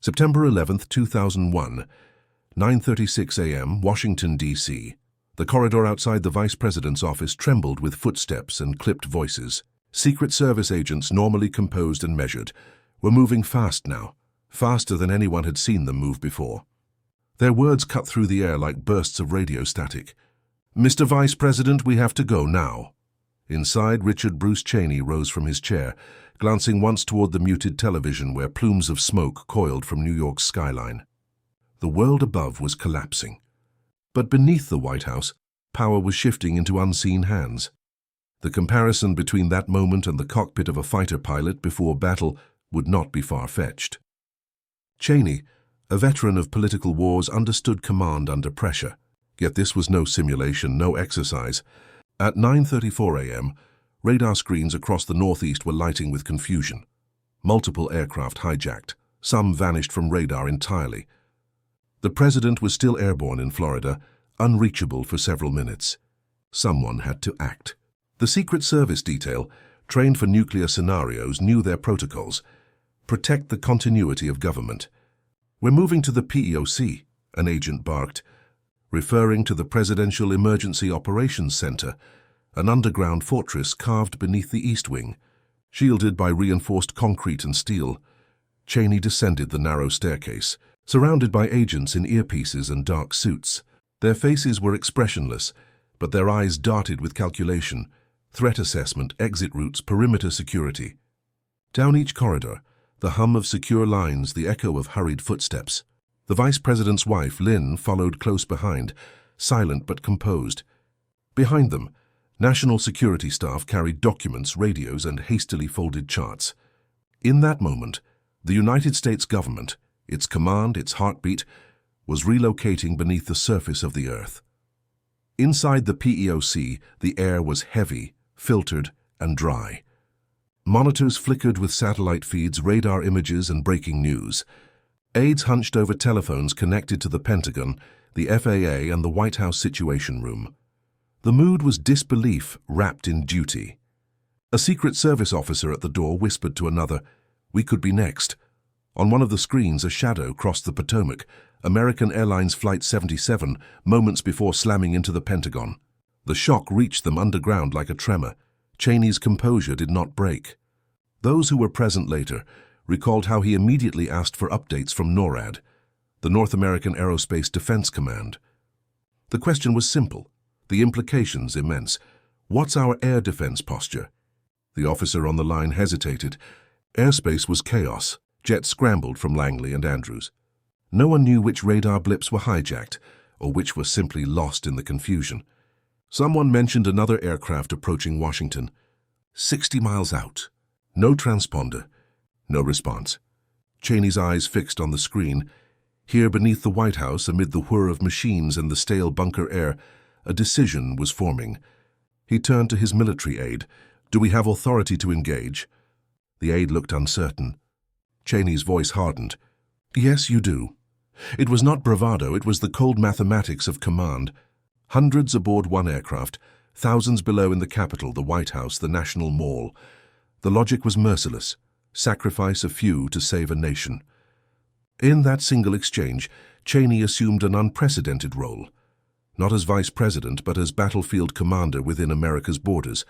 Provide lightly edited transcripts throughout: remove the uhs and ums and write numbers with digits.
September 11, 2001, 9:36 a.m., Washington, D.C. The corridor outside the Vice President's office trembled with footsteps and clipped voices. Secret Service agents, normally composed and measured, were moving fast now, faster than anyone had seen them move before. Their words cut through the air like bursts of radio static. "Mr. Vice President, we have to go now." Inside, Richard Bruce Cheney rose from his chair, glancing once toward the muted television where plumes of smoke coiled from New York's skyline. The world above was collapsing. But beneath the White House, power was shifting into unseen hands. The comparison between that moment and the cockpit of a fighter pilot before battle would not be far-fetched. Cheney, a veteran of political wars, understood command under pressure. Yet this was no simulation, no exercise. At 9:34 a.m., radar screens across the Northeast were lighting with confusion. Multiple aircraft hijacked. Some vanished from radar entirely. The president was still airborne in Florida, unreachable for several minutes. Someone had to act. The Secret Service detail, trained for nuclear scenarios, knew their protocols. Protect the continuity of government. "We're moving to the PEOC," an agent barked, referring to the Presidential Emergency Operations Center, an underground fortress carved beneath the East Wing, shielded by reinforced concrete and steel. Cheney descended the narrow staircase, surrounded by agents in earpieces and dark suits. Their faces were expressionless, but their eyes darted with calculation, threat assessment, exit routes, perimeter security. Down each corridor, the hum of secure lines, the echo of hurried footsteps. The Vice President's wife, Lynn, followed close behind, silent but composed. Behind them, national security staff carried documents, radios, and hastily folded charts. In that moment, the United States government, its command, its heartbeat, was relocating beneath the surface of the earth. Inside the PEOC, the air was heavy, filtered, and dry. Monitors flickered with satellite feeds, radar images, and breaking news. Aides hunched over telephones connected to the Pentagon, the FAA, and the White House Situation Room. The mood was disbelief wrapped in duty. A Secret Service officer at the door whispered to another, "We could be next." On one of the screens, a shadow crossed the Potomac, American Airlines Flight 77, moments before slamming into the Pentagon. The shock reached them underground like a tremor. Cheney's composure did not break. Those who were present later recalled how he immediately asked for updates from NORAD, the North American Aerospace Defense Command. The question was simple, the implications immense. What's our air defense posture? The officer on the line hesitated. Airspace was chaos. Jets scrambled from Langley and Andrews. No one knew which radar blips were hijacked or which were simply lost in the confusion. Someone mentioned another aircraft approaching Washington. 60 miles out. No transponder. No response. Cheney's eyes fixed on the screen. Here beneath the White House, amid the whir of machines and the stale bunker air, a decision was forming. He turned to his military aide. "Do we have authority to engage?" The aide looked uncertain. Cheney's voice hardened. "Yes, you do." It was not bravado, it was the cold mathematics of command. Hundreds aboard one aircraft, thousands below in the Capitol, the White House, the National Mall. The logic was merciless. Sacrifice a few to save a nation. In that single exchange, Cheney assumed an unprecedented role. Not as vice president, but as battlefield commander within America's borders.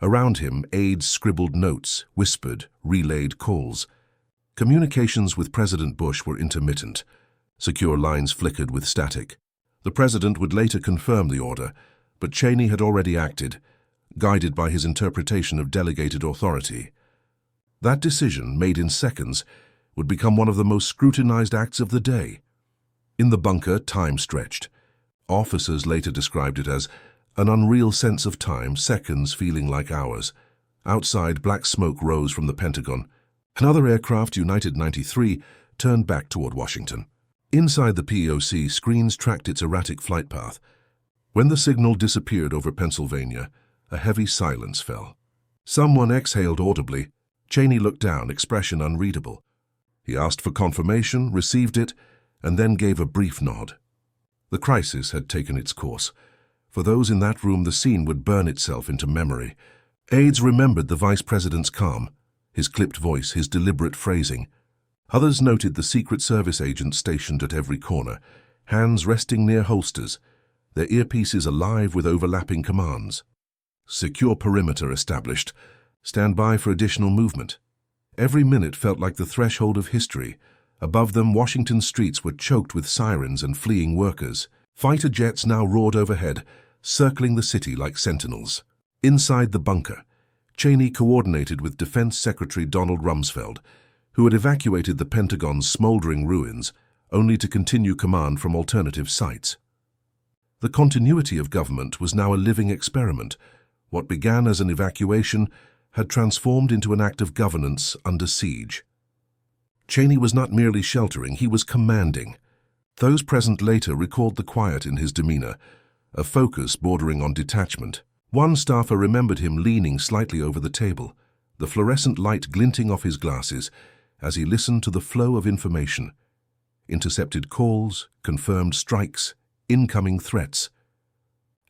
Around him, aides scribbled notes, whispered, relayed calls. Communications with President Bush were intermittent. Secure lines flickered with static. The president would later confirm the order, but Cheney had already acted, guided by his interpretation of delegated authority. That decision, made in seconds, would become one of the most scrutinized acts of the day. In the bunker, time stretched. Officers later described it as an unreal sense of time, seconds feeling like hours. Outside, black smoke rose from the Pentagon. Another aircraft, United 93, turned back toward Washington. Inside the PEOC, screens tracked its erratic flight path. When the signal disappeared over Pennsylvania, a heavy silence fell. Someone exhaled audibly. Cheney looked down, expression unreadable. He asked for confirmation, received it, and then gave a brief nod. The crisis had taken its course. For those in that room, the scene would burn itself into memory. Aides remembered the vice president's calm, his clipped voice, his deliberate phrasing. Others noted the Secret Service agents stationed at every corner, hands resting near holsters, their earpieces alive with overlapping commands. Secure perimeter established. Stand by for additional movement. Every minute felt like the threshold of history. Above them, Washington's streets were choked with sirens and fleeing workers. Fighter jets now roared overhead, circling the city like sentinels. Inside the bunker, Cheney coordinated with Defense Secretary Donald Rumsfeld, who had evacuated the Pentagon's smoldering ruins, only to continue command from alternative sites. The continuity of government was now a living experiment. What began as an evacuation had transformed into an act of governance under siege. Cheney was not merely sheltering, he was commanding. Those present later recalled the quiet in his demeanor, a focus bordering on detachment. One staffer remembered him leaning slightly over the table, the fluorescent light glinting off his glasses as he listened to the flow of information. Intercepted calls, confirmed strikes, incoming threats.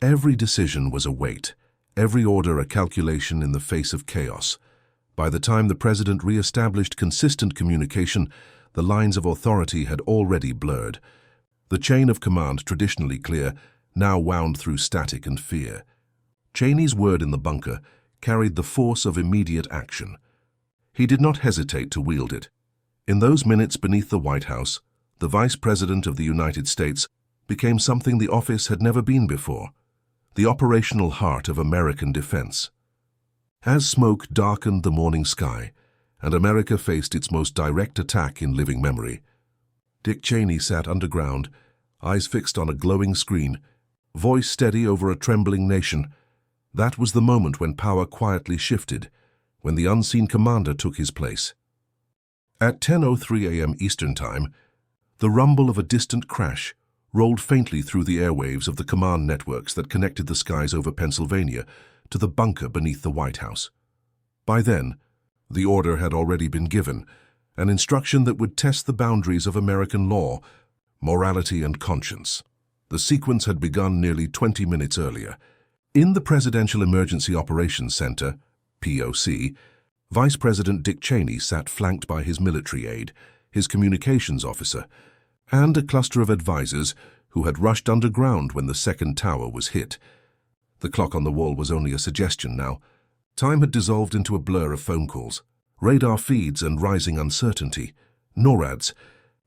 Every decision was a weight, every order a calculation in the face of chaos. By the time the president re-established consistent communication, the lines of authority had already blurred. The chain of command, traditionally clear, now wound through static and fear. Cheney's word in the bunker carried the force of immediate action. He did not hesitate to wield it. In those minutes beneath the White House, the Vice President of the United States became something the office had never been before, the operational heart of American defense. As smoke darkened the morning sky, and America faced its most direct attack in living memory, Dick Cheney sat underground, eyes fixed on a glowing screen, voice steady over a trembling nation. That was the moment when power quietly shifted, when the unseen commander took his place. At 10:03 a.m. Eastern Time, the rumble of a distant crash rolled faintly through the airwaves of the command networks that connected the skies over Pennsylvania to the bunker beneath the White House. By then, the order had already been given, an instruction that would test the boundaries of American law, morality, and conscience. The sequence had begun nearly 20 minutes earlier. In the Presidential Emergency Operations Center, PEOC, Vice President Dick Cheney sat flanked by his military aide, his communications officer, and a cluster of advisors who had rushed underground when the second tower was hit. The clock on the wall was only a suggestion now. Time had dissolved into a blur of phone calls, radar feeds and rising uncertainty. NORADs.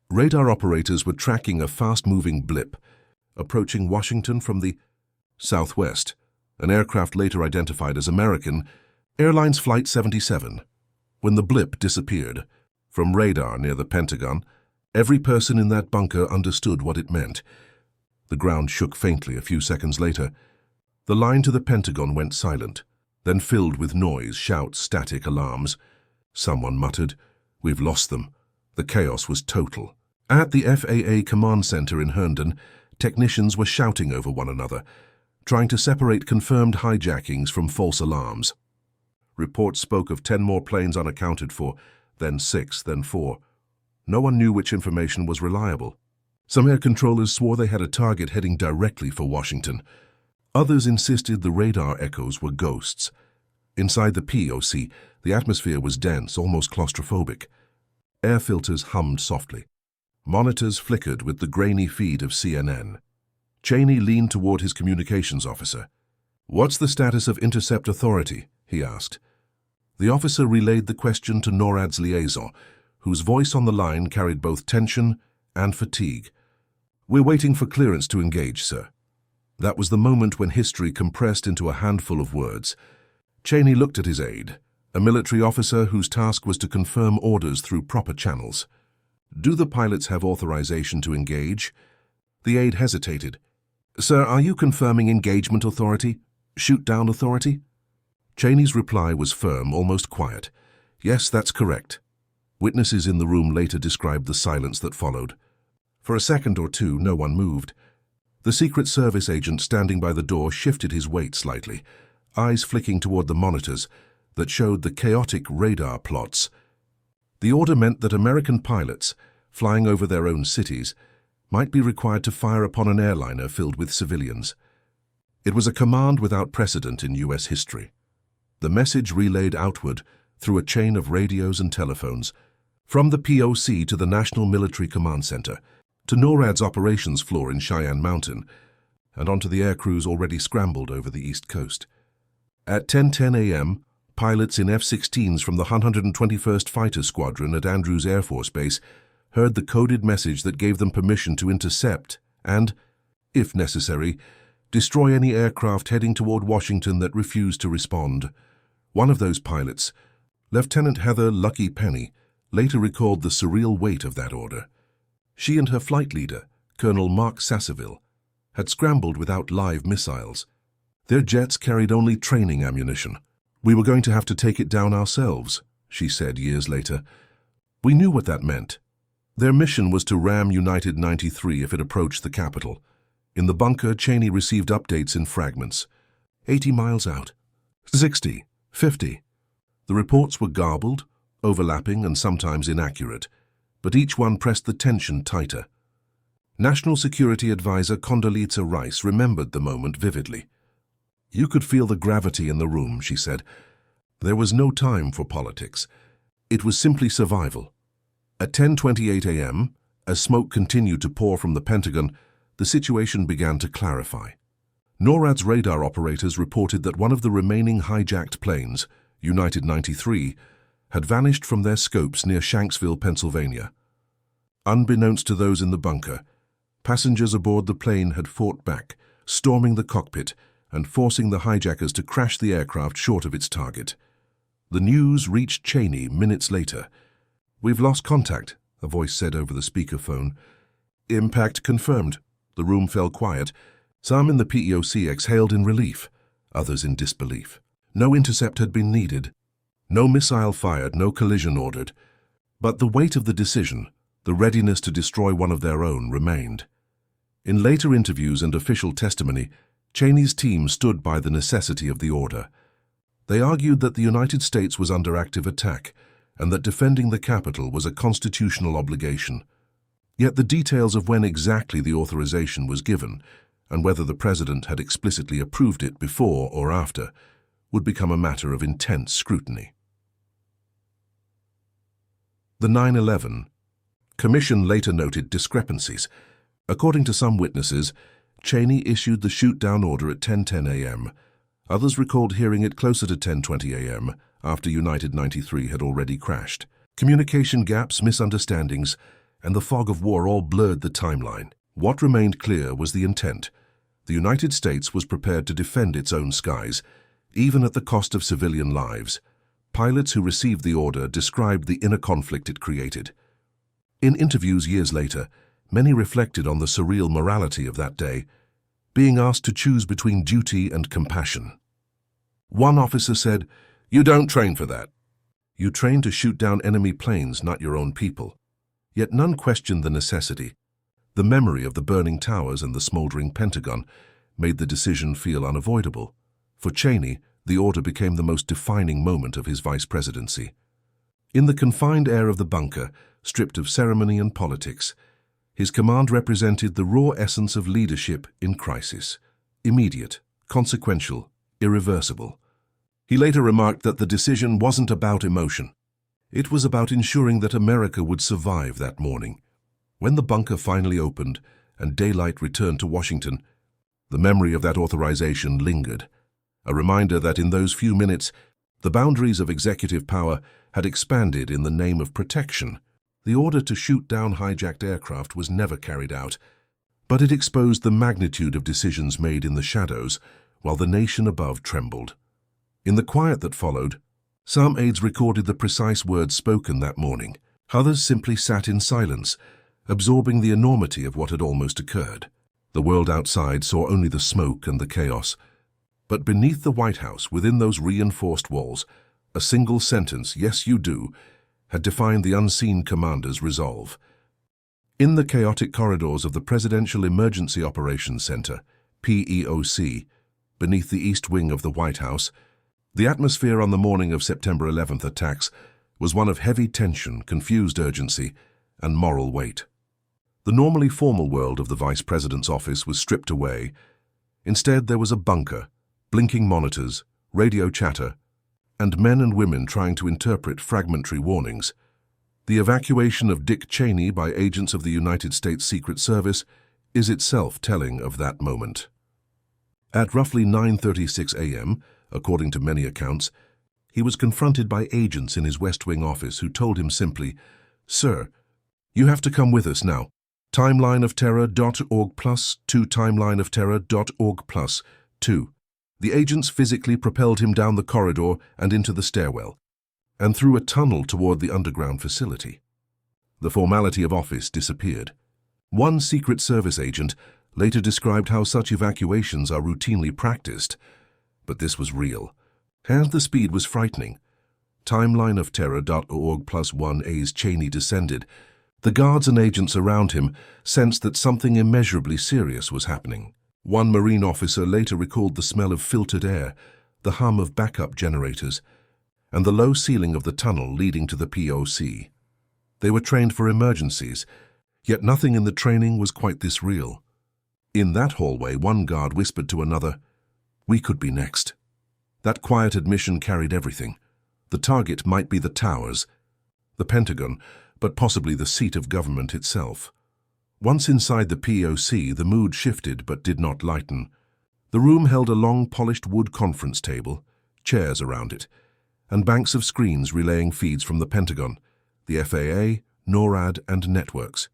Radar operators were tracking a fast-moving blip, approaching Washington from the southwest, an aircraft later identified as American Airlines Flight 77. When the blip disappeared from radar near the Pentagon, every person in that bunker understood what it meant. The ground shook faintly a few seconds later. The line to the Pentagon went silent, then filled with noise, shouts, static alarms. Someone muttered, "We've lost them." The chaos was total. At the FAA command center in Herndon, technicians were shouting over one another, trying to separate confirmed hijackings from false alarms. Reports spoke of 10 more planes unaccounted for, then 6, then 4. No one knew which information was reliable. Some air controllers swore they had a target heading directly for Washington. Others insisted the radar echoes were ghosts. Inside the PEOC, the atmosphere was dense, almost claustrophobic. Air filters hummed softly. Monitors flickered with the grainy feed of CNN. Cheney leaned toward his communications officer. "What's the status of intercept authority?" he asked. The officer relayed the question to NORAD's liaison, whose voice on the line carried both tension and fatigue. "We're waiting for clearance to engage, sir." That was the moment when history compressed into a handful of words. Cheney looked at his aide, a military officer whose task was to confirm orders through proper channels. "Do the pilots have authorization to engage?" The aide hesitated. "Sir, are you confirming engagement authority? Shoot-down authority?" Cheney's reply was firm, almost quiet. "Yes, that's correct." Witnesses in the room later described the silence that followed. For a second or two, no one moved. The Secret Service agent standing by the door shifted his weight slightly, eyes flicking toward the monitors that showed the chaotic radar plots. The order meant that American pilots, flying over their own cities, might be required to fire upon an airliner filled with civilians. It was a command without precedent in U.S. history. The message relayed outward through a chain of radios and telephones. From the POC to the National Military Command Center, to NORAD's operations floor in Cheyenne Mountain, and onto the air crews already scrambled over the East Coast. At 10:10 a.m., pilots in F-16s from the 121st Fighter Squadron at Andrews Air Force Base heard the coded message that gave them permission to intercept and, if necessary, destroy any aircraft heading toward Washington that refused to respond. One of those pilots, Lieutenant Heather Lucky Penny, later recalled the surreal weight of that order. She and her flight leader, Colonel Mark Sasseville, had scrambled without live missiles. Their jets carried only training ammunition. "We were going to have to take it down ourselves," she said years later. We knew what that meant. Their mission was to ram United 93 if it approached the Capitol. In the bunker, Cheney received updates in fragments. 80 miles out. 60. 50. The reports were garbled, overlapping, and sometimes inaccurate, but each one pressed the tension tighter. National Security Advisor Condoleezza Rice remembered the moment vividly. "You could feel the gravity in the room," she said. There was no time for politics. It was simply survival. At 10:28 a.m., as smoke continued to pour from the Pentagon, the situation began to clarify. NORAD's radar operators reported that one of the remaining hijacked planes, United 93, had vanished from their scopes near Shanksville, Pennsylvania. Unbeknownst to those in the bunker, passengers aboard the plane had fought back, storming the cockpit and forcing the hijackers to crash the aircraft short of its target. The news reached Cheney minutes later. "We've lost contact," a voice said over the speakerphone. "Impact confirmed." The room fell quiet. Some in the PEOC exhaled in relief, others in disbelief. No intercept had been needed. No missile fired, no collision ordered. But the weight of the decision, the readiness to destroy one of their own, remained. In later interviews and official testimony, Cheney's team stood by the necessity of the order. They argued that the United States was under active attack and that defending the Capitol was a constitutional obligation. Yet the details of when exactly the authorization was given and whether the President had explicitly approved it before or after would become a matter of intense scrutiny. The 9/11 Commission later noted discrepancies. According to some witnesses, Cheney issued the shoot-down order at 10:10 a.m. Others recalled hearing it closer to 10:20 a.m. after United 93 had already crashed. Communication gaps, misunderstandings, and the fog of war all blurred the timeline. What remained clear was the intent. The United States was prepared to defend its own skies, even at the cost of civilian lives. Pilots who received the order described the inner conflict it created. In interviews years later, many reflected on the surreal morality of that day, being asked to choose between duty and compassion. One officer said, "You don't train for that. You train to shoot down enemy planes, not your own people." Yet none questioned the necessity. The memory of the burning towers and the smoldering Pentagon made the decision feel unavoidable. For Cheney, the order became the most defining moment of his vice presidency. In the confined air of the bunker, stripped of ceremony and politics, his command represented the raw essence of leadership in crisis: immediate, consequential, irreversible. He later remarked that the decision wasn't about emotion. It was about ensuring that America would survive that morning. When the bunker finally opened and daylight returned to Washington, the memory of that authorization lingered, a reminder that in those few minutes, the boundaries of executive power had expanded in the name of protection. The order to shoot down hijacked aircraft was never carried out, but it exposed the magnitude of decisions made in the shadows while the nation above trembled. In the quiet that followed, some aides recorded the precise words spoken that morning. Others simply sat in silence, absorbing the enormity of what had almost occurred. The world outside saw only the smoke and the chaos. But beneath the White House, within those reinforced walls, a single sentence, "Yes, you do," had defined the unseen commander's resolve. In the chaotic corridors of the Presidential Emergency Operations Center, PEOC, beneath the east wing of the White House, the atmosphere on the morning of September 11th attacks was one of heavy tension, confused urgency, and moral weight. The normally formal world of the Vice President's office was stripped away. Instead, there was a bunker, blinking monitors, radio chatter, and men and women trying to interpret fragmentary warnings. The evacuation of Dick Cheney by agents of the United States Secret Service is itself telling of that moment. At roughly 9:36 a.m., according to many accounts, he was confronted by agents in his West Wing office who told him simply, "Sir, you have to come with us now. timelineofterror.org+2 timelineofterror.org+2." The agents physically propelled him down the corridor and into the stairwell, and through a tunnel toward the underground facility. The formality of office disappeared. One Secret Service agent later described how such evacuations are routinely practiced, but this was real, and the speed was frightening. timelineofterror.org+1 as Cheney descended, the guards and agents around him sensed that something immeasurably serious was happening. One Marine officer later recalled the smell of filtered air, the hum of backup generators, and the low ceiling of the tunnel leading to the PEOC. They were trained for emergencies, yet nothing in the training was quite this real. In that hallway, one guard whispered to another, "We could be next." That quiet admission carried everything. The target might be the towers, the Pentagon, but possibly the seat of government itself. Once inside the PEOC, the mood shifted but did not lighten. The room held a long polished wood conference table, chairs around it, and banks of screens relaying feeds from the Pentagon, the FAA, NORAD, and networks.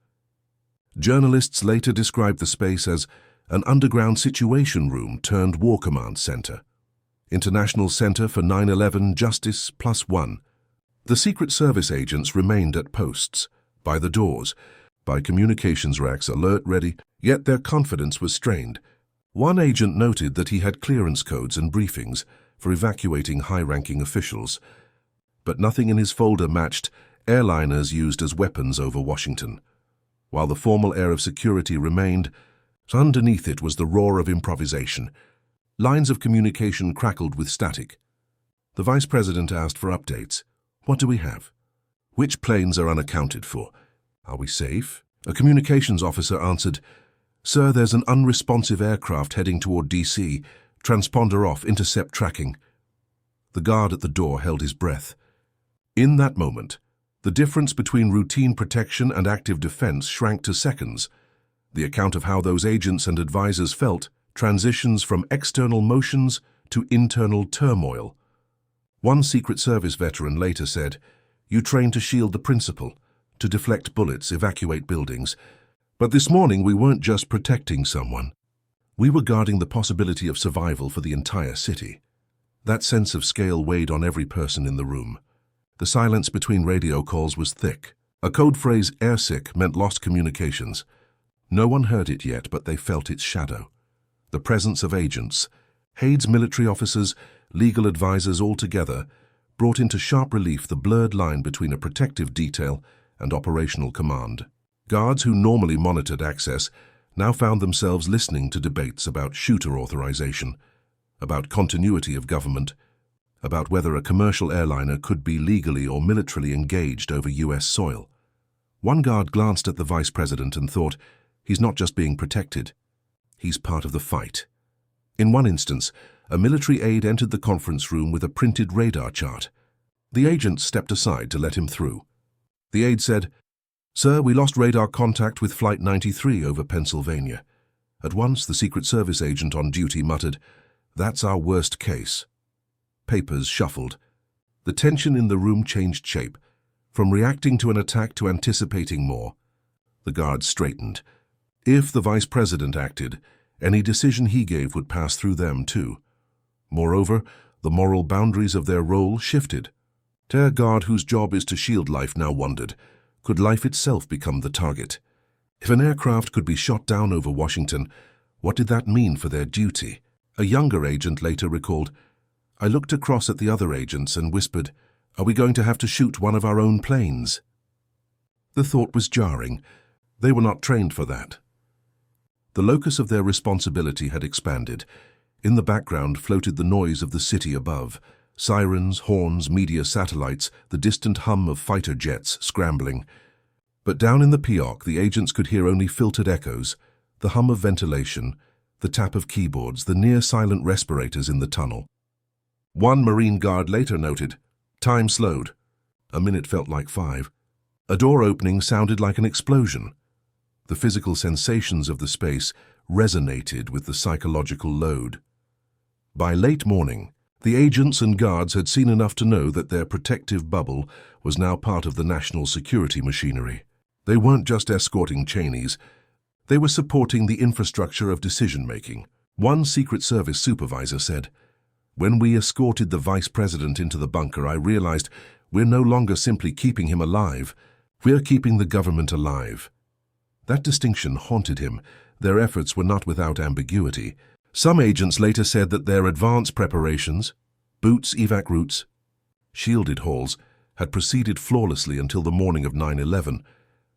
Journalists later described the space as an underground situation room turned War Command Center, International Center for 9/11 Justice +1. The Secret Service agents remained at posts, by the doors, by communications racks alert ready, yet their confidence was strained. One agent noted that he had clearance codes and briefings for evacuating high-ranking officials, but nothing in his folder matched airliners used as weapons over Washington. While the formal air of security remained, underneath it was the roar of improvisation. Lines of communication crackled with static. The Vice President asked for updates. "What do we have? Which planes are unaccounted for? Are we safe?" A communications officer answered, "Sir, there's an unresponsive aircraft heading toward DC. Transponder off, intercept tracking." The guard at the door held his breath. In that moment, the difference between routine protection and active defense shrank to seconds. The account of how those agents and advisors felt transitions from external motions to internal turmoil. One Secret Service veteran later said, "You train to shield the principal, to deflect bullets, evacuate buildings. But this morning we weren't just protecting someone. We were guarding the possibility of survival for the entire city." That sense of scale weighed on every person in the room. The silence between radio calls was thick. A code phrase, "airsick," meant lost communications. No one heard it yet, but they felt its shadow. The presence of agents, Hade's military officers, legal advisors all together, brought into sharp relief the blurred line between a protective detail and operational command. Guards who normally monitored access now found themselves listening to debates about shooter authorization, about continuity of government, about whether a commercial airliner could be legally or militarily engaged over U.S. soil. One guard glanced at the Vice President and thought, he's not just being protected, he's part of the fight. In one instance, a military aide entered the conference room with a printed radar chart. The agent stepped aside to let him through. The aide said, "Sir, we lost radar contact with Flight 93 over Pennsylvania." At once, the Secret Service agent on duty muttered, "That's our worst case." Papers shuffled. The tension in the room changed shape, from reacting to an attack to anticipating more. The guards straightened. If the Vice President acted, any decision he gave would pass through them too. Moreover, the moral boundaries of their role shifted. Their guard whose job is to shield life now wondered, could life itself become the target? If an aircraft could be shot down over Washington, what did that mean for their duty? A younger agent later recalled, "I looked across at the other agents and whispered, 'Are we going to have to shoot one of our own planes?'" The thought was jarring. They were not trained for that. The locus of their responsibility had expanded. In the background floated the noise of the city above. Sirens, horns, media satellites, the distant hum of fighter jets scrambling. But down in the PEOC, the agents could hear only filtered echoes, the hum of ventilation, the tap of keyboards, the near-silent respirators in the tunnel. One Marine guard later noted, "Time slowed. A minute felt like 5. A door opening sounded like an explosion. The physical sensations of the space resonated with the psychological load. By late morning, the agents and guards had seen enough to know that their protective bubble was now part of the national security machinery. They weren't just escorting Cheneys, they were supporting the infrastructure of decision-making. One Secret Service supervisor said, "When we escorted the vice president into the bunker, I realized we're no longer simply keeping him alive, we're keeping the government alive." That distinction haunted him. Their efforts were not without ambiguity. Some agents later said that their advance preparations, boots, evac routes, shielded halls, had proceeded flawlessly until the morning of 9/11,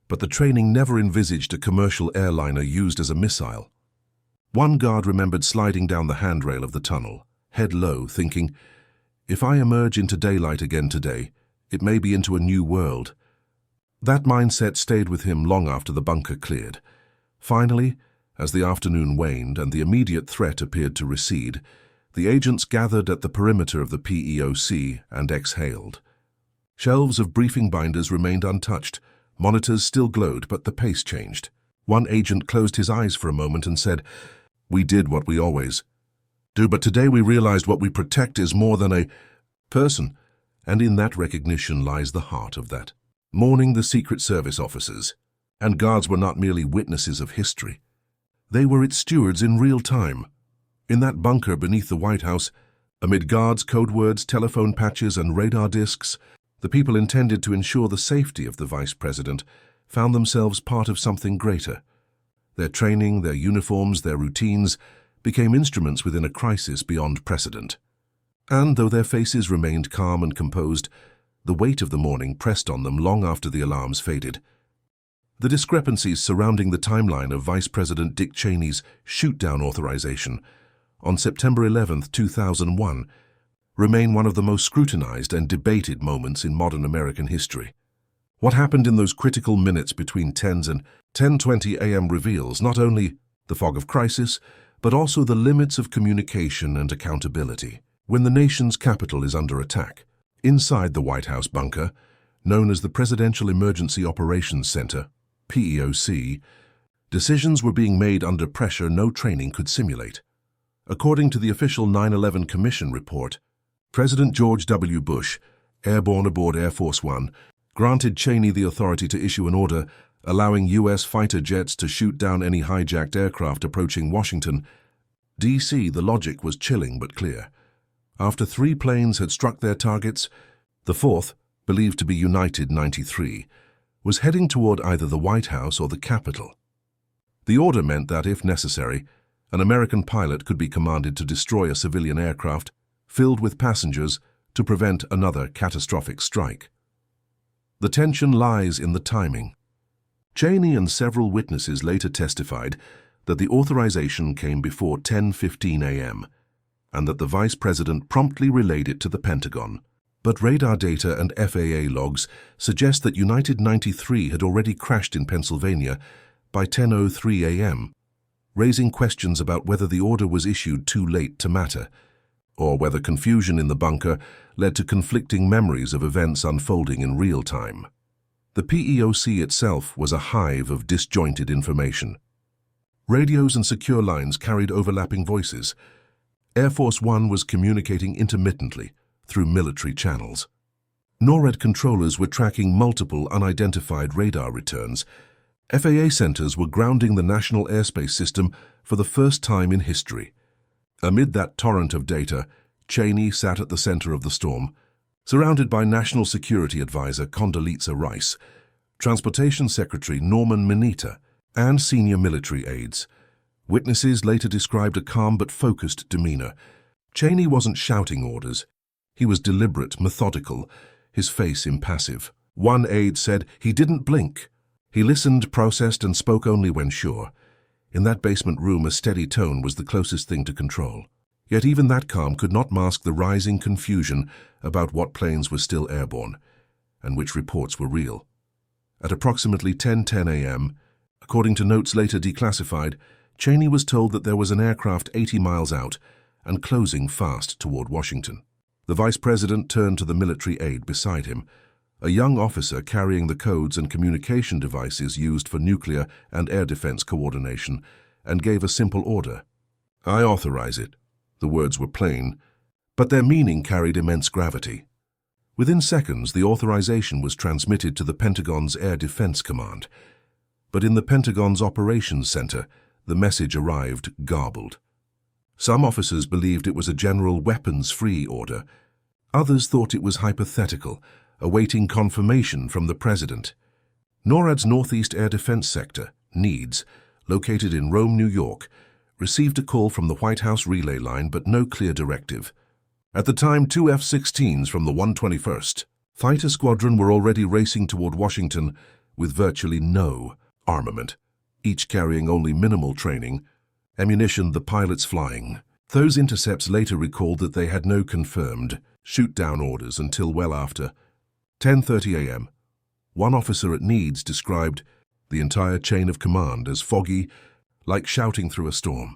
but the training never envisaged a commercial airliner used as a missile. One guard remembered sliding down the handrail of the tunnel, head low, thinking, "If I emerge into daylight again today, it may be into a new world." That mindset stayed with him long after the bunker cleared. Finally, as the afternoon waned and the immediate threat appeared to recede, the agents gathered at the perimeter of the PEOC and exhaled. Shelves of briefing binders remained untouched. Monitors still glowed, but the pace changed. One agent closed his eyes for a moment and said, "We did what we always do, but today we realized what we protect is more than a person," and in that recognition lies the heart of that. Morning, the Secret Service officers and guards were not merely witnesses of history. They were its stewards in real time. In that bunker beneath the White House, amid guards, code words, telephone patches, and radar discs, the people intended to ensure the safety of the vice president found themselves part of something greater. Their training, their uniforms, their routines became instruments within a crisis beyond precedent. And though their faces remained calm and composed, the weight of the morning pressed on them long after the alarms faded. The discrepancies surrounding the timeline of Vice President Dick Cheney's shoot-down authorization on September 11, 2001, remain one of the most scrutinized and debated moments in modern American history. What happened in those critical minutes between 10 and 10:20 a.m. reveals not only the fog of crisis, but also the limits of communication and accountability. When the nation's capital is under attack, inside the White House bunker, known as the Presidential Emergency Operations Center, PEOC, decisions were being made under pressure no training could simulate. According to the official 9/11 Commission report, President George W. Bush, airborne aboard Air Force One, granted Cheney the authority to issue an order allowing U.S. fighter jets to shoot down any hijacked aircraft approaching Washington, D.C. The logic was chilling but clear. After 3 planes had struck their targets, the 4th, believed to be United 93, was heading toward either the White House or the Capitol. The order meant that, if necessary, an American pilot could be commanded to destroy a civilian aircraft filled with passengers to prevent another catastrophic strike. The tension lies in the timing. Cheney and several witnesses later testified that the authorization came before 10:15 a.m., and that the vice president promptly relayed it to the Pentagon. But radar data and FAA logs suggest that United 93 had already crashed in Pennsylvania by 10:03 a.m., raising questions about whether the order was issued too late to matter, or whether confusion in the bunker led to conflicting memories of events unfolding in real time. The PEOC itself was a hive of disjointed information. Radios and secure lines carried overlapping voices. Air Force One was communicating intermittently through military channels. NORAD controllers were tracking multiple unidentified radar returns. FAA centers were grounding the national airspace system for the first time in history. Amid that torrent of data, Cheney sat at the center of the storm, surrounded by National Security Advisor Condoleezza Rice, Transportation Secretary Norman Mineta, and senior military aides. Witnesses later described a calm but focused demeanor. Cheney wasn't shouting orders. He was deliberate, methodical, his face impassive. One aide said he didn't blink. He listened, processed, and spoke only when sure. In that basement room, a steady tone was the closest thing to control. Yet even that calm could not mask the rising confusion about what planes were still airborne, and which reports were real. At approximately 10:10 a.m., according to notes later declassified, Cheney was told that there was an aircraft 80 miles out and closing fast toward Washington. The vice president turned to the military aide beside him, a young officer carrying the codes and communication devices used for nuclear and air defense coordination, and gave a simple order. "I authorize it." The words were plain, but their meaning carried immense gravity. Within seconds, the authorization was transmitted to the Pentagon's Air Defense Command. But in the Pentagon's Operations Center, the message arrived garbled. Some officers believed it was a general weapons-free order. Others thought it was hypothetical, awaiting confirmation from the President. NORAD's Northeast Air Defense Sector, NEADS, located in Rome, New York, received a call from the White House relay line but no clear directive. At the time, 2 F-16s from the 121st Fighter Squadron were already racing toward Washington with virtually no armament, each carrying only minimal training, ammunition the pilots flying. Those intercepts later recalled that they had no confirmed shoot-down orders until well after 10:30 a.m. One officer at NEADS described the entire chain of command as foggy, like shouting through a storm.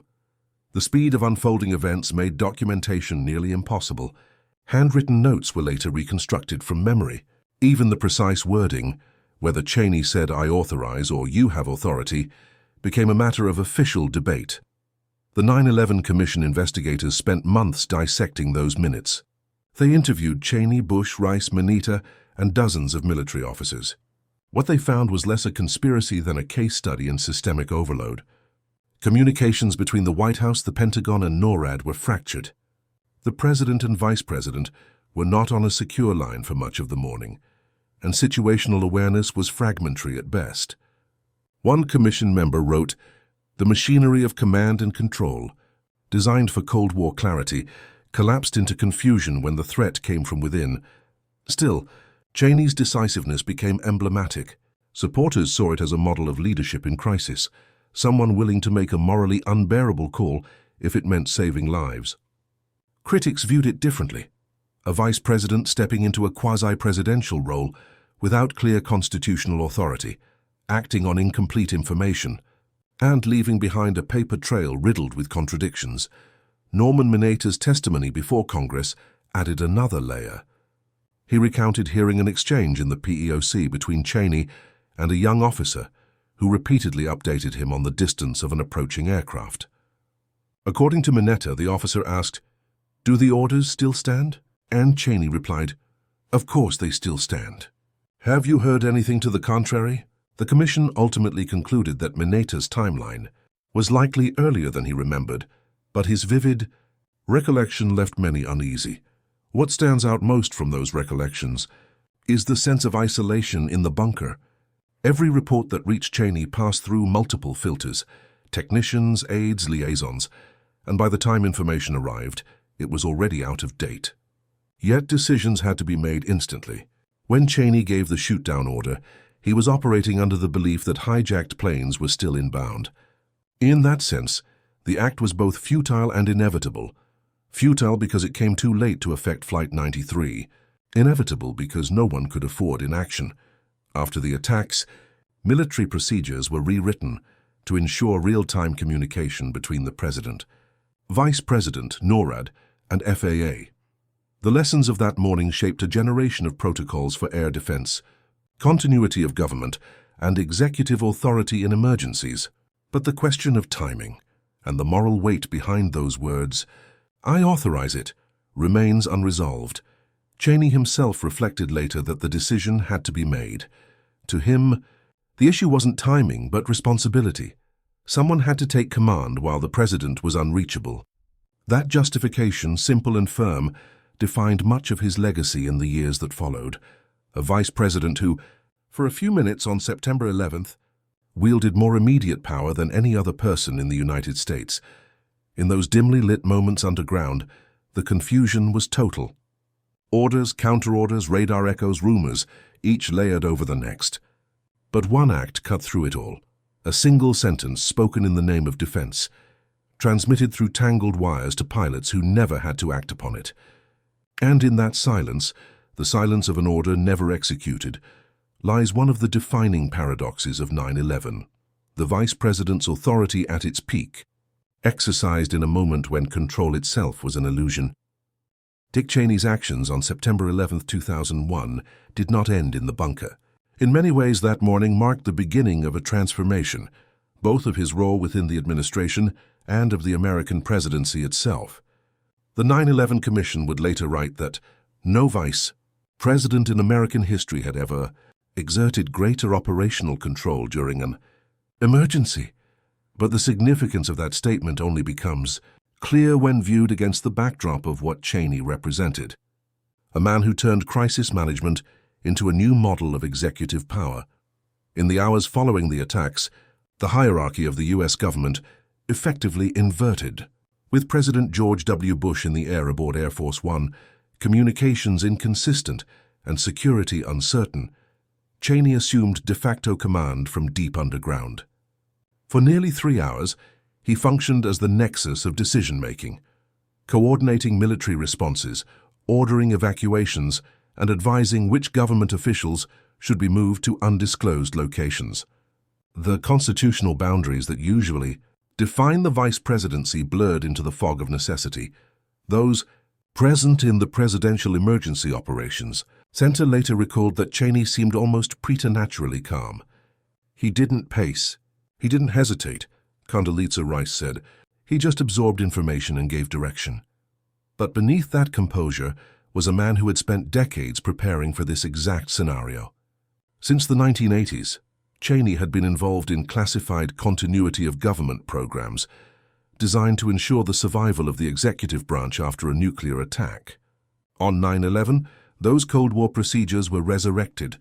The speed of unfolding events made documentation nearly impossible. Handwritten notes were later reconstructed from memory. Even the precise wording, whether Cheney said "I authorize" or "you have authority," became a matter of official debate. The 9/11 Commission investigators spent months dissecting those minutes. They interviewed Cheney, Bush, Rice, Mineta, and dozens of military officers. What they found was less a conspiracy than a case study in systemic overload. Communications between the White House, the Pentagon, and NORAD were fractured. The President and Vice President were not on a secure line for much of the morning, and situational awareness was fragmentary at best. One commission member wrote, "The machinery of command and control, designed for Cold War clarity, collapsed into confusion when the threat came from within." Still, Cheney's decisiveness became emblematic. Supporters saw it as a model of leadership in crisis, someone willing to make a morally unbearable call if it meant saving lives. Critics viewed it differently. A vice president stepping into a quasi-presidential role without clear constitutional authority, acting on incomplete information, and leaving behind a paper trail riddled with contradictions. Norman Mineta's testimony before Congress added another layer. He recounted hearing an exchange in the PEOC between Cheney and a young officer who repeatedly updated him on the distance of an approaching aircraft. According to Mineta, the officer asked, "Do the orders still stand?" And Cheney replied, "Of course they still stand." "Have you heard anything to the contrary?" The commission ultimately concluded that Mineta's timeline was likely earlier than he remembered, but his vivid recollection left many uneasy. What stands out most from those recollections is the sense of isolation in the bunker. Every report that reached Cheney passed through multiple filters, technicians, aides, liaisons, and by the time information arrived, it was already out of date. Yet decisions had to be made instantly. When Cheney gave the shoot-down order, he was operating under the belief that hijacked planes were still inbound. In that sense, the act was both futile and inevitable. Futile because it came too late to affect Flight 93. Inevitable because no one could afford inaction. After the attacks, military procedures were rewritten to ensure real-time communication between the President, Vice President, NORAD, and FAA. The lessons of that morning shaped a generation of protocols for air defense, continuity of government, and executive authority in emergencies. But the question of timing and the moral weight behind those words, "I authorize it," remains unresolved. Cheney himself reflected later that the decision had to be made. To him, the issue wasn't timing, but responsibility. Someone had to take command while the President was unreachable. That justification, simple and firm, defined much of his legacy in the years that followed. A vice president who, for a few minutes on September 11th, wielded more immediate power than any other person in the United States. In those dimly lit moments underground, the confusion was total. Orders, counter-orders, radar echoes, rumors, each layered over the next. But one act cut through it all. A single sentence spoken in the name of defense, transmitted through tangled wires to pilots who never had to act upon it. And in that silence, the silence of an order never executed, lies one of the defining paradoxes of 9/11. The Vice President's authority at its peak, exercised in a moment when control itself was an illusion. Dick Cheney's actions on September 11, 2001 did not end in the bunker. In many ways, that morning marked the beginning of a transformation, both of his role within the administration and of the American presidency itself. The 9/11 Commission would later write that no vice president in American history had ever exerted greater operational control during an emergency. But the significance of that statement only becomes clear when viewed against the backdrop of what Cheney represented. A man who turned crisis management into a new model of executive power. In the hours following the attacks, the hierarchy of the U.S. government effectively inverted. With President George W. Bush in the air aboard Air Force One, communications inconsistent and security uncertain, Cheney assumed de facto command from deep underground. For nearly 3 hours, he functioned as the nexus of decision-making, coordinating military responses, ordering evacuations, and advising which government officials should be moved to undisclosed locations. The constitutional boundaries that usually define the vice presidency blurred into the fog of necessity. Those present in the presidential emergency operations. Center later recalled that Cheney seemed almost preternaturally calm. He didn't pace. He didn't hesitate, Condoleezza Rice said. He just absorbed information and gave direction. But beneath that composure was a man who had spent decades preparing for this exact scenario. Since the 1980s, Cheney had been involved in classified continuity of government programs designed to ensure the survival of the executive branch after a nuclear attack. On 9/11, those Cold War procedures were resurrected,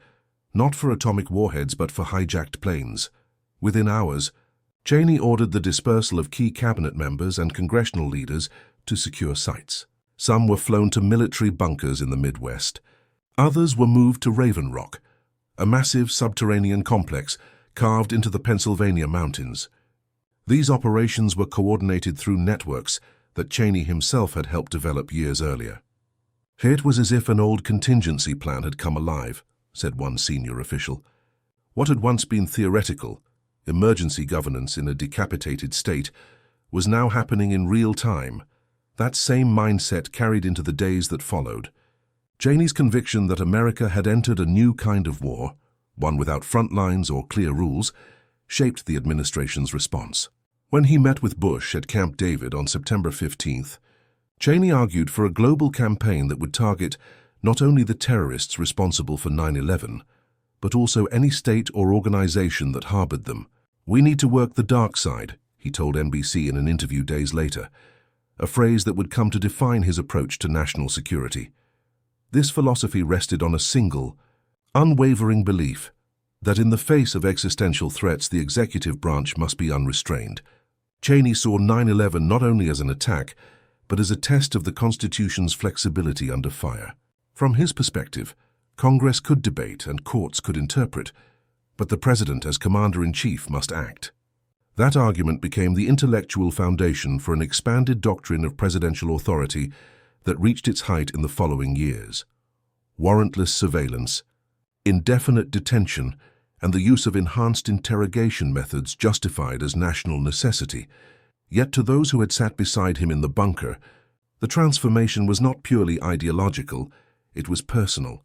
not for atomic warheads but for hijacked planes. Within hours, Cheney ordered the dispersal of key cabinet members and congressional leaders to secure sites. Some were flown to military bunkers in the Midwest. Others were moved to Raven Rock, a massive subterranean complex carved into the Pennsylvania mountains. These operations were coordinated through networks that Cheney himself had helped develop years earlier. It was as if an old contingency plan had come alive, said one senior official. What had once been theoretical, emergency governance in a decapitated state, was now happening in real time. That same mindset carried into the days that followed. Cheney's conviction that America had entered a new kind of war, one without front lines or clear rules, shaped the administration's response. When he met with Bush at Camp David on September 15th, Cheney argued for a global campaign that would target not only the terrorists responsible for 9/11, but also any state or organization that harbored them. "We need to work the dark side," he told NBC in an interview days later, a phrase that would come to define his approach to national security. This philosophy rested on a single, unwavering belief that in the face of existential threats, the executive branch must be unrestrained. Cheney saw 9/11 not only as an attack, but as a test of the Constitution's flexibility under fire. From his perspective, Congress could debate and courts could interpret, but the President as Commander-in-Chief must act. That argument became the intellectual foundation for an expanded doctrine of presidential authority that reached its height in the following years. Warrantless surveillance, indefinite detention, and the use of enhanced interrogation methods justified as national necessity. Yet to those who had sat beside him in the bunker, the transformation was not purely ideological, it was personal.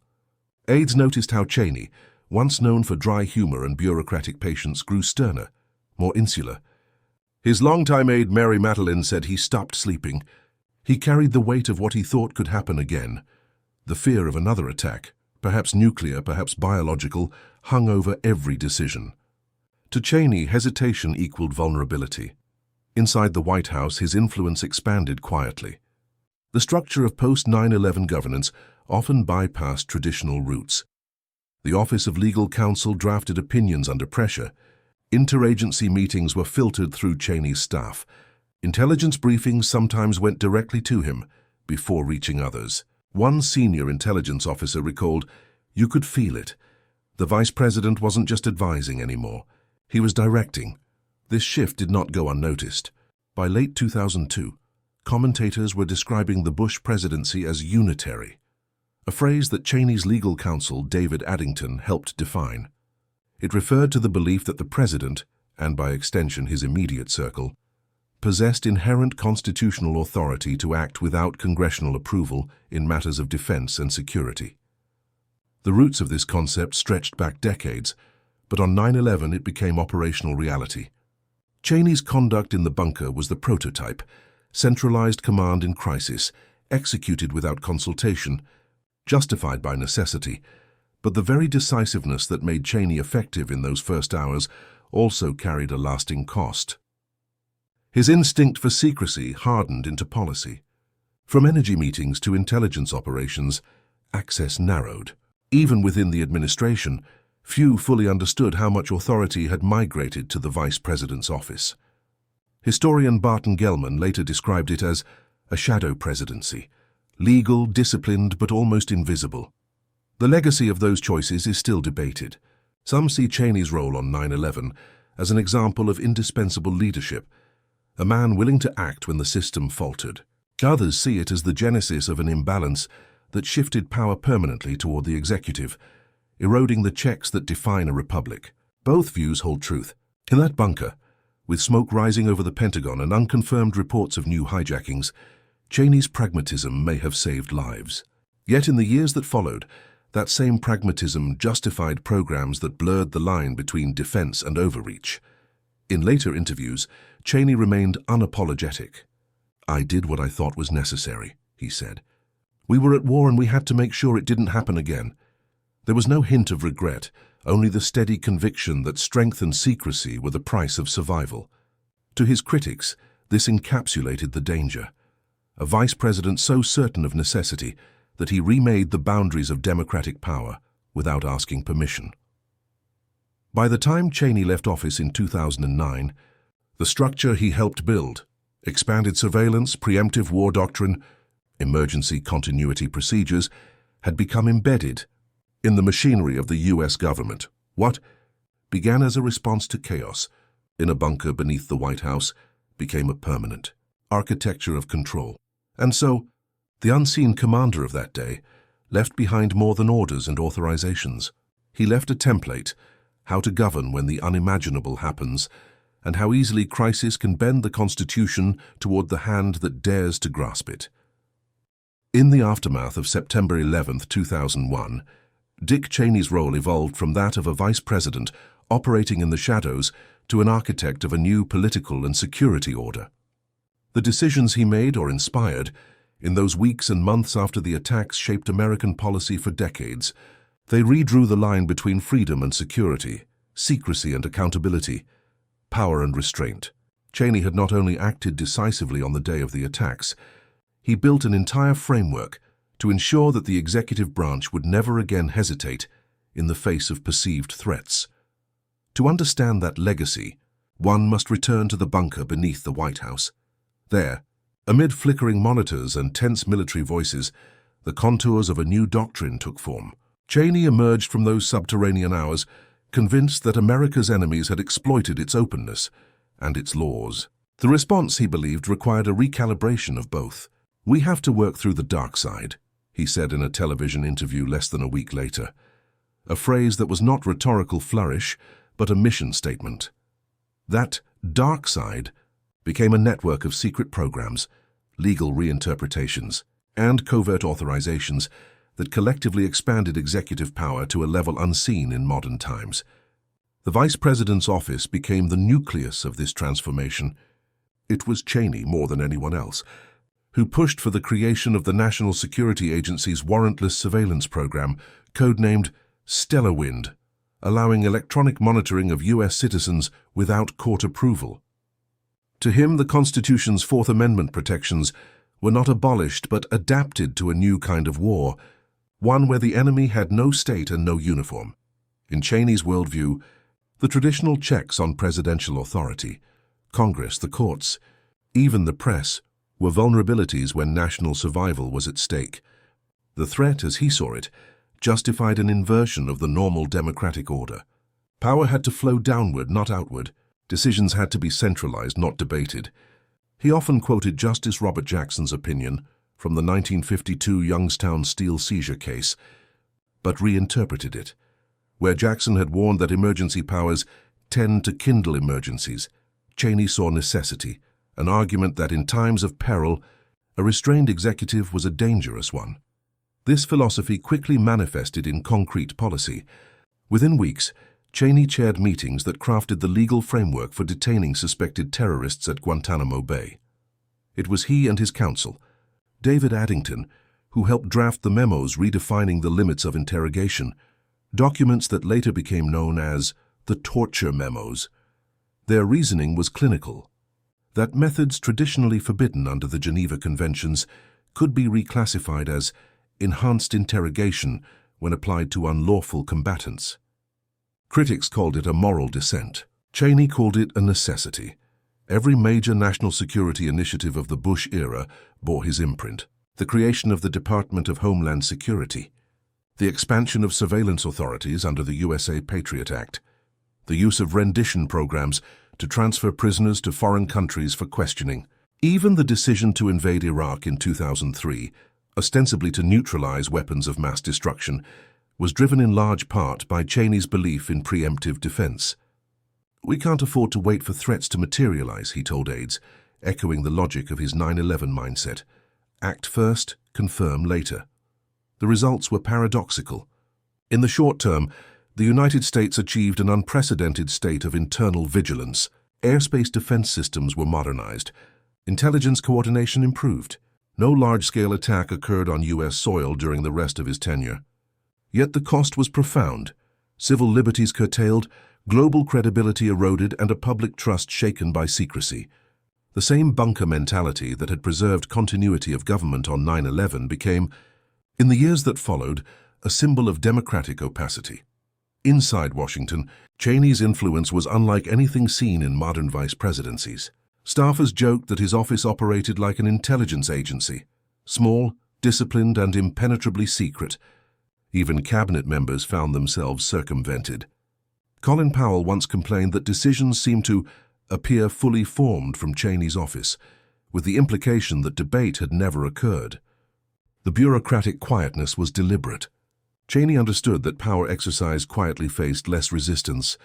Aides noticed how Cheney, once known for dry humor and bureaucratic patience, grew sterner, more insular. His longtime aide Mary Matalin said he stopped sleeping. He carried the weight of what he thought could happen again. The fear of another attack, perhaps nuclear, perhaps biological, hung over every decision. To Cheney, hesitation equaled vulnerability. Inside the White House, his influence expanded quietly. The structure of post-9/11 governance often bypassed traditional routes. The Office of Legal Counsel drafted opinions under pressure. Interagency meetings were filtered through Cheney's staff. Intelligence briefings sometimes went directly to him before reaching others. One senior intelligence officer recalled, "You could feel it. The vice president wasn't just advising anymore. He was directing." This shift did not go unnoticed. By late 2002, commentators were describing the Bush presidency as unitary, a phrase that Cheney's legal counsel David Addington helped define. It referred to the belief that the president, and by extension his immediate circle, possessed inherent constitutional authority to act without congressional approval in matters of defense and security. The roots of this concept stretched back decades, but on 9/11 it became operational reality. Cheney's conduct in the bunker was the prototype: centralized command in crisis, executed without consultation, justified by necessity. But the very decisiveness that made Cheney effective in those first hours also carried a lasting cost. His instinct for secrecy hardened into policy. From energy meetings to intelligence operations, access narrowed. Even within the administration, few fully understood how much authority had migrated to the vice president's office. Historian Barton Gellman later described it as a shadow presidency, legal, disciplined, but almost invisible. The legacy of those choices is still debated. Some see Cheney's role on 9/11 as an example of indispensable leadership, a man willing to act when the system faltered. Others see it as the genesis of an imbalance that shifted power permanently toward the executive, eroding the checks that define a republic. Both views hold truth. In that bunker, with smoke rising over the Pentagon and unconfirmed reports of new hijackings, Cheney's pragmatism may have saved lives. Yet in the years that followed, that same pragmatism justified programs that blurred the line between defense and overreach. In later interviews, Cheney remained unapologetic. "I did what I thought was necessary," he said. "We were at war and we had to make sure it didn't happen again." There was no hint of regret, only the steady conviction that strength and secrecy were the price of survival. To his critics, this encapsulated the danger. A vice president so certain of necessity that he remade the boundaries of democratic power without asking permission. By the time Cheney left office in 2009, the structure he helped build, expanded surveillance, preemptive war doctrine, emergency continuity procedures, had become embedded in the machinery of the U.S. government. What began as a response to chaos in a bunker beneath the White House became a permanent architecture of control. And so, the unseen commander of that day left behind more than orders and authorizations. He left a template: how to govern when the unimaginable happens, and how easily crisis can bend the Constitution toward the hand that dares to grasp it. In the aftermath of September 11, 2001, Dick Cheney's role evolved from that of a vice president operating in the shadows to an architect of a new political and security order. The decisions he made or inspired in those weeks and months after the attacks shaped American policy for decades. They redrew the line between freedom and security, secrecy and accountability, power and restraint. Cheney had not only acted decisively on the day of the attacks, he built an entire framework to ensure that the executive branch would never again hesitate in the face of perceived threats. To understand that legacy, one must return to the bunker beneath the White House. There, amid flickering monitors and tense military voices, the contours of a new doctrine took form. Cheney emerged from those subterranean hours convinced that America's enemies had exploited its openness and its laws. The response, he believed, required a recalibration of both. "We have to work through the dark side," he said in a television interview less than a week later, a phrase that was not rhetorical flourish, but a mission statement. That dark side became a network of secret programs, legal reinterpretations, and covert authorizations that collectively expanded executive power to a level unseen in modern times. The vice president's office became the nucleus of this transformation. It was Cheney, more than anyone else, who pushed for the creation of the National Security Agency's warrantless surveillance program, codenamed Stellar Wind, allowing electronic monitoring of U.S. citizens without court approval. To him, the Constitution's Fourth Amendment protections were not abolished but adapted to a new kind of war, one where the enemy had no state and no uniform. In Cheney's worldview, the traditional checks on presidential authority, Congress, the courts, even the press, were vulnerabilities when national survival was at stake. The threat, as he saw it, justified an inversion of the normal democratic order. Power had to flow downward, not outward. Decisions had to be centralized, not debated. He often quoted Justice Robert Jackson's opinion from the 1952 Youngstown steel seizure case, but reinterpreted it. Where Jackson had warned that emergency powers tend to kindle emergencies, Cheney saw necessity, an argument that in times of peril, a restrained executive was a dangerous one. This philosophy quickly manifested in concrete policy. Within weeks, Cheney chaired meetings that crafted the legal framework for detaining suspected terrorists at Guantanamo Bay. It was he and his counsel, David Addington, who helped draft the memos redefining the limits of interrogation, documents that later became known as the torture memos. Their reasoning was clinical, that methods traditionally forbidden under the Geneva Conventions could be reclassified as enhanced interrogation when applied to unlawful combatants. Critics called it a moral dissent. Cheney called it a necessity. Every major national security initiative of the Bush era bore his imprint. The creation of the Department of Homeland Security, the expansion of surveillance authorities under the USA Patriot Act, the use of rendition programs to transfer prisoners to foreign countries for questioning. Even the decision to invade Iraq in 2003, ostensibly to neutralize weapons of mass destruction, was driven in large part by Cheney's belief in preemptive defense. "We can't afford to wait for threats to materialize," he told aides, echoing the logic of his 9/11 mindset. Act first, confirm later. The results were paradoxical. In the short term, the United States achieved an unprecedented state of internal vigilance. Airspace defense systems were modernized. Intelligence coordination improved. No large-scale attack occurred on U.S. soil during the rest of his tenure. Yet the cost was profound. Civil liberties curtailed, global credibility eroded, and a public trust shaken by secrecy. The same bunker mentality that had preserved continuity of government on 9/11 became, in the years that followed, a symbol of democratic opacity. Inside Washington, Cheney's influence was unlike anything seen in modern vice presidencies. Staffers joked that his office operated like an intelligence agency, small, disciplined, and impenetrably secret. Even cabinet members found themselves circumvented. Colin Powell once complained that decisions seemed to appear fully formed from Cheney's office, with the implication that debate had never occurred. The bureaucratic quietness was deliberate. Cheney understood that power exercised quietly faced less resistance.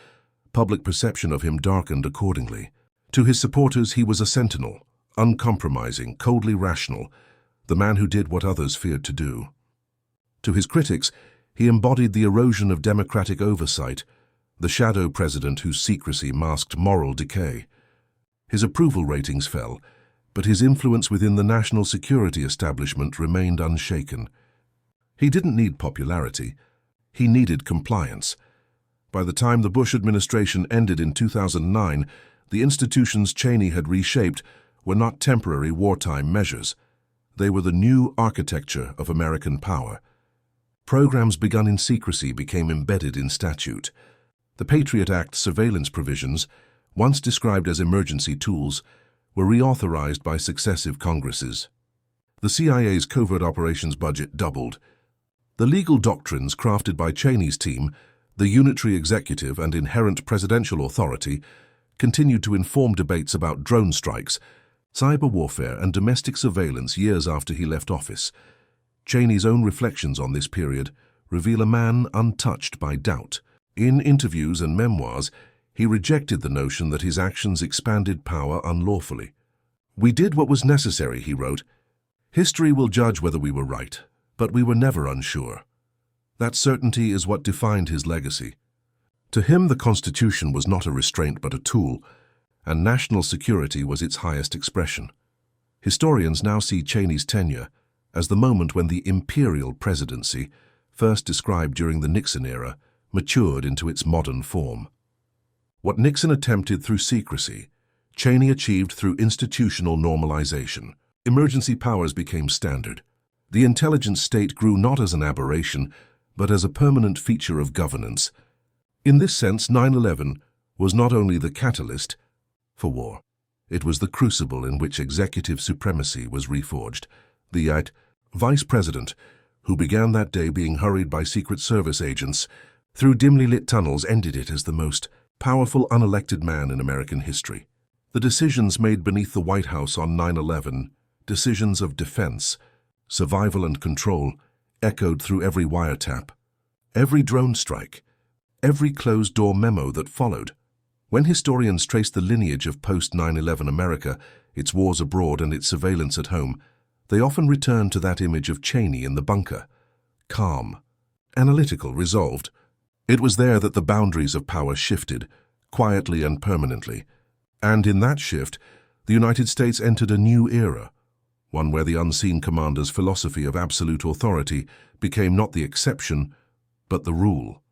Public perception of him darkened accordingly. To his supporters, he was a sentinel, uncompromising, coldly rational, the man who did what others feared to do. To his critics, he embodied the erosion of democratic oversight, the shadow president whose secrecy masked moral decay. His approval ratings fell, but his influence within the national security establishment remained unshaken. He didn't need popularity. He needed compliance. By the time the Bush administration ended in 2009, the institutions Cheney had reshaped were not temporary wartime measures. They were the new architecture of American power. Programs begun in secrecy became embedded in statute. The Patriot Act surveillance provisions, once described as emergency tools, were reauthorized by successive Congresses. The CIA's covert operations budget doubled. The legal doctrines crafted by Cheney's team, the unitary executive and inherent presidential authority, continued to inform debates about drone strikes, cyber warfare, and domestic surveillance years after he left office. Cheney's own reflections on this period reveal a man untouched by doubt. In interviews and memoirs, he rejected the notion that his actions expanded power unlawfully. "We did what was necessary," he wrote. "History will judge whether we were right, but we were never unsure." That certainty is what defined his legacy. To him, the Constitution was not a restraint but a tool, and national security was its highest expression. Historians now see Cheney's tenure as the moment when the imperial presidency, first described during the Nixon era, matured into its modern form. What Nixon attempted through secrecy, Cheney achieved through institutional normalization. Emergency powers became standard. The intelligence state grew not as an aberration, but as a permanent feature of governance. In this sense, 9/11 was not only the catalyst for war. It was the crucible in which executive supremacy was reforged. The vice president, who began that day being hurried by Secret Service agents through dimly lit tunnels, ended it as the most powerful unelected man in American history. The decisions made beneath the White House on 9/11, decisions of defense, survival and control, echoed through every wiretap, every drone strike, every closed-door memo that followed. When historians trace the lineage of post-9/11 America, its wars abroad and its surveillance at home, they often return to that image of Cheney in the bunker. Calm, analytical, resolved. It was there that the boundaries of power shifted, quietly and permanently. And in that shift, the United States entered a new era, one where the unseen commander's philosophy of absolute authority became not the exception, but the rule.